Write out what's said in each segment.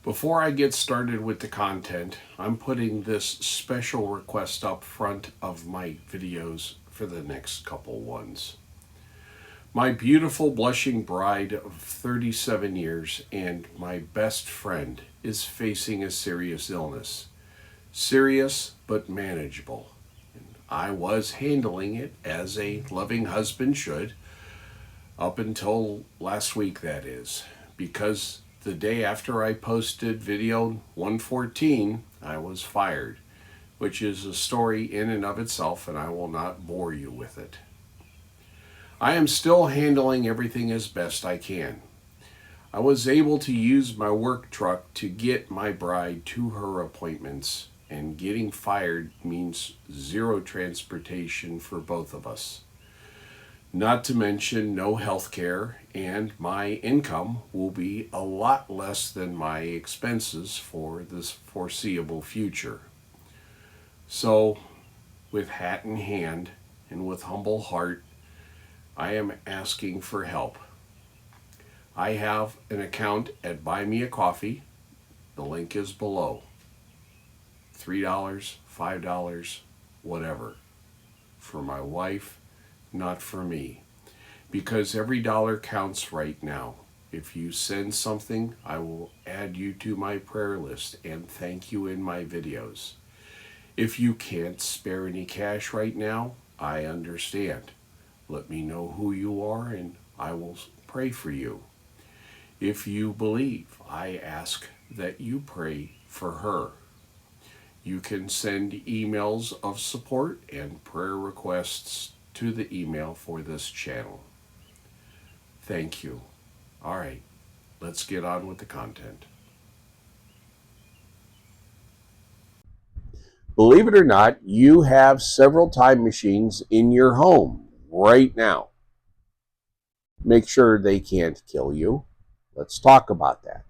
Before I get started with the content, I'm putting this special request up front of my videos for the next couple ones. My beautiful blushing bride of 37 years and my best friend is facing a serious illness. Serious but manageable. I was handling it as a loving husband should, up until last week, that is, because the day after I posted video 114, I was fired, which is a story in and of itself, and I will not bore you with it. I am still handling everything as best I can. I was able to use my work truck to get my bride to her appointments, and getting fired means zero transportation for both of us. Not to mention no health care, and my income will be a lot less than my expenses for this foreseeable future. So, with hat in hand and with humble heart, I am asking for help. I have an account at Buy Me a Coffee. The link is below. $3, $5, whatever. For my wife, not for me. Because every dollar counts right now. If you send something, I will add you to my prayer list and thank you in my videos. If you can't spare any cash right now, I understand. Let me know who you are and I will pray for you. If you believe, I ask that you pray for her. You can send emails of support and prayer requests to the email for this channel. Thank you. All right, let's get on with the content. Believe it or not, you have several time machines in your home right now. Make sure they can't kill you. Let's talk about that.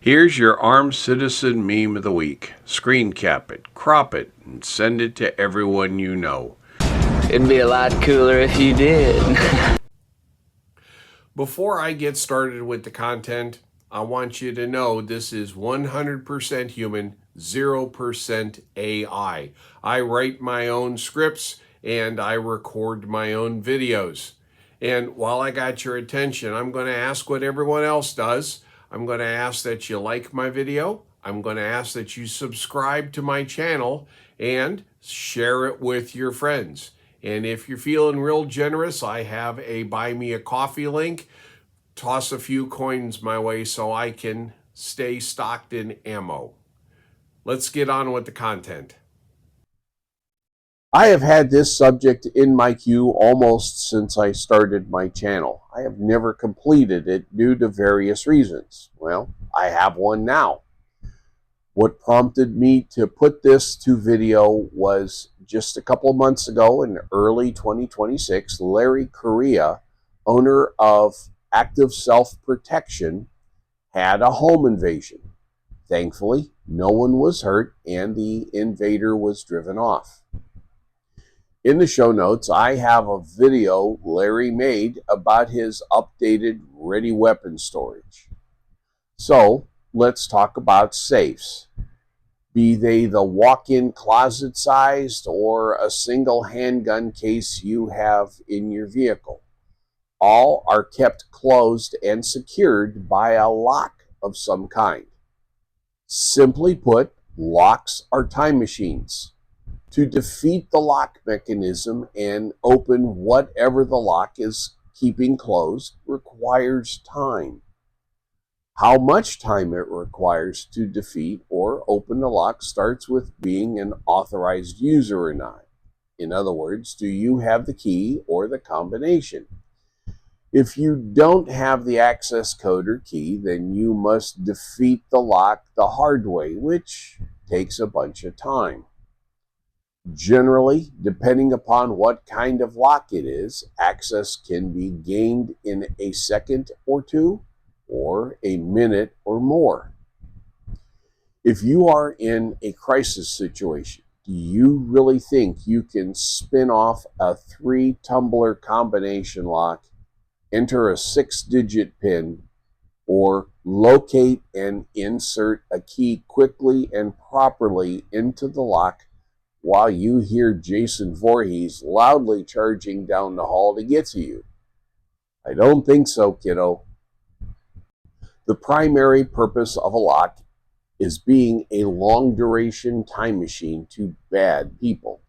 Here's your armed citizen meme of the week. Screen cap it, crop it, and send it to everyone you know. It'd be a lot cooler if you did. Before I get started with the content, I want you to know this is 100% human, 0% AI. I write my own scripts and I record my own videos. And while I got your attention, I'm going to ask what everyone else does. I'm going to ask that you like my video. I'm going to ask that you subscribe to my channel and share it with your friends. And if you're feeling real generous, I have a Buy Me a Coffee link. Toss a few coins my way so I can stay stocked in ammo. Let's get on with the content. I have had this subject in my queue almost since I started my channel. I have never completed it due to various reasons. Well, I have one now. What prompted me to put this to video was just a couple of months ago in early 2026, Larry Correa, owner of Active Self-Protection, had a home invasion. Thankfully, no one was hurt and the invader was driven off. In the show notes, I have a video Larry made about his updated ready weapon storage. So, let's talk about safes. Be they the walk-in closet sized or a single handgun case you have in your vehicle. All are kept closed and secured by a lock of some kind. Simply put, locks are time machines. To defeat the lock mechanism and open whatever the lock is keeping closed requires time. How much time it requires to defeat or open the lock starts with being an authorized user or not. In other words, do you have the key or the combination? If you don't have the access code or key, then you must defeat the lock the hard way, which takes a bunch of time. Generally, depending upon what kind of lock it is, access can be gained in a second or two or a minute or more. If you are in a crisis situation, do you really think you can spin off a 3 tumbler combination lock, enter a 6-digit PIN, or locate and insert a key quickly and properly into the lock while you hear Jason Voorhees loudly charging down the hall to get to you? I don't think so, kiddo. The primary purpose of a lock is being a long duration time machine to bad people.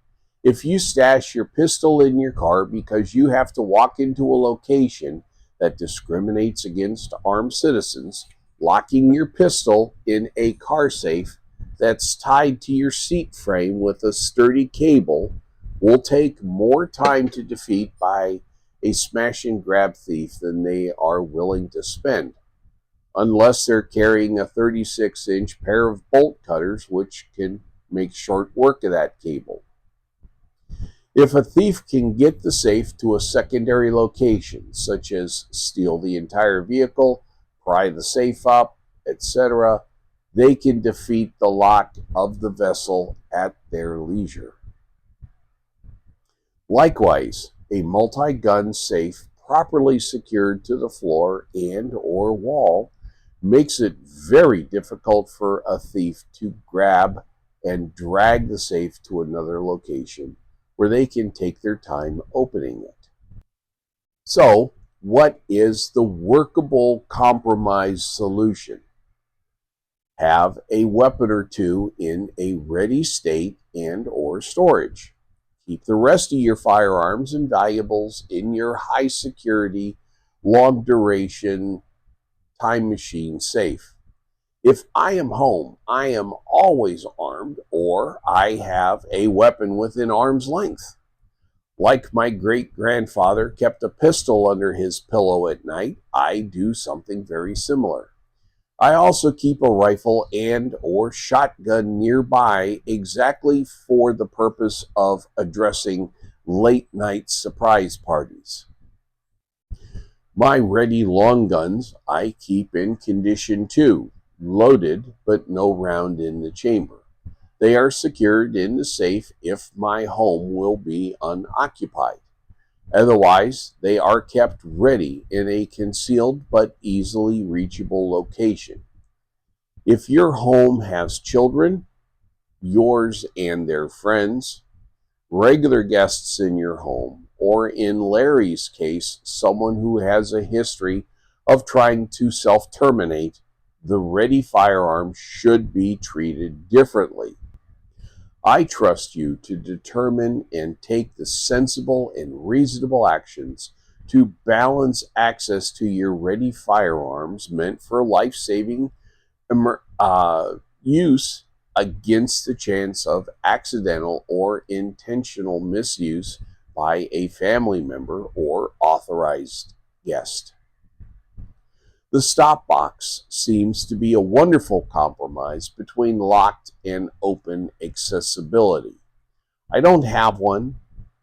If you stash your pistol in your car because you have to walk into a location that discriminates against armed citizens, locking your pistol in a car safe that's tied to your seat frame with a sturdy cable will take more time to defeat by a smash and grab thief than they are willing to spend, unless they're carrying a 36-inch pair of bolt cutters, which can make short work of that cable. If a thief can get the safe to a secondary location, such as steal the entire vehicle, pry the safe up, etc., they can defeat the lock of the vessel at their leisure. Likewise, a multi-gun safe properly secured to the floor and or wall makes it very difficult for a thief to grab and drag the safe to another location where they can take their time opening it. So, what is the workable compromise solution? Have a weapon or two in a ready state and or storage. Keep the rest of your firearms and valuables in your high security, long duration time machine safe. If I am home, I am always armed, or I have a weapon within arm's length. Like my great grandfather kept a pistol under his pillow at night, I do something very similar. I also keep a rifle and or shotgun nearby exactly for the purpose of addressing late night surprise parties. My ready long guns I keep in condition too, loaded but no round in the chamber. They are secured in the safe if my home will be unoccupied. Otherwise, they are kept ready in a concealed but easily reachable location. If your home has children, yours and their friends, regular guests in your home, or in Larry's case, someone who has a history of trying to self terminate, the ready firearm should be treated differently. I trust you to determine and take the sensible and reasonable actions to balance access to your ready firearms meant for life saving use against the chance of accidental or intentional misuse by a family member or authorized guest. The stop box seems to be a wonderful compromise between locked and open accessibility. I don't have one,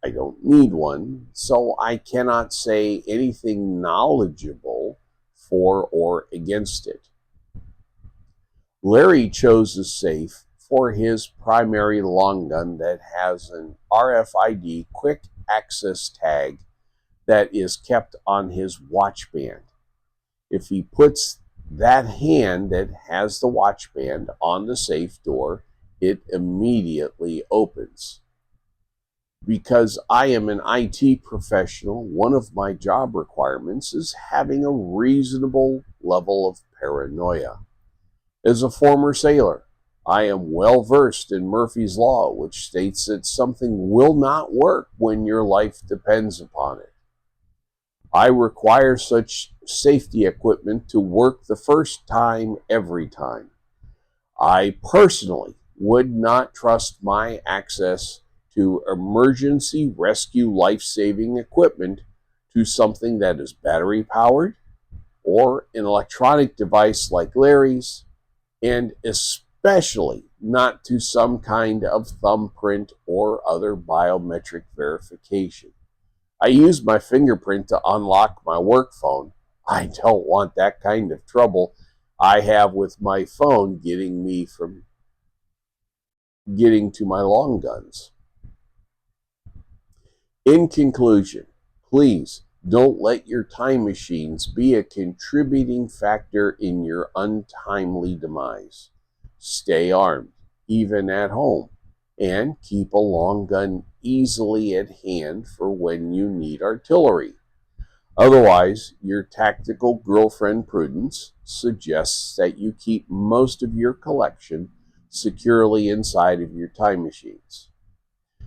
I don't need one, so I cannot say anything knowledgeable for or against it. Larry chose a safe for his primary long gun that has an RFID quick access tag that is kept on his watch band. If he puts that hand that has the watch band on the safe door, it immediately opens. Because I am an IT professional, one of my job requirements is having a reasonable level of paranoia. As a former sailor, I am well versed in Murphy's Law, which states that something will not work when your life depends upon it. I require such safety equipment to work the first time every time. I personally would not trust my access to emergency rescue life-saving equipment to something that is battery powered or an electronic device like Larry's, and especially not to some kind of thumbprint or other biometric verification. I use my fingerprint to unlock my work phone. I don't want that kind of trouble I have with my phone getting me from getting to my long guns. In conclusion, please don't let your time machines be a contributing factor in your untimely demise. Stay armed, even at home, and keep a long gun easily at hand for when you need artillery. Otherwise, your tactical girlfriend Prudence suggests that you keep most of your collection securely inside of your time machines.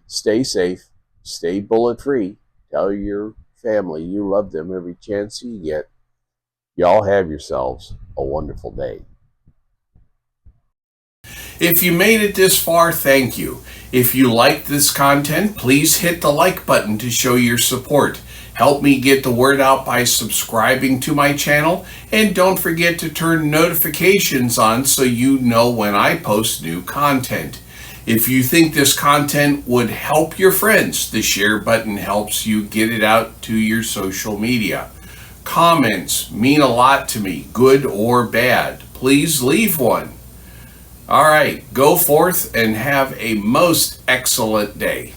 Stay safe, stay bullet free. Tell your family you love them every chance you get. Y'all have yourselves a wonderful day. If you made it this far, thank you. If you liked this content, please hit the like button to show your support. Help me get the word out by subscribing to my channel, and don't forget to turn notifications on so you know when I post new content. If you think this content would help your friends, the share button helps you get it out to your social media. Comments mean a lot to me, good or bad. Please leave one. All right, go forth and have a most excellent day.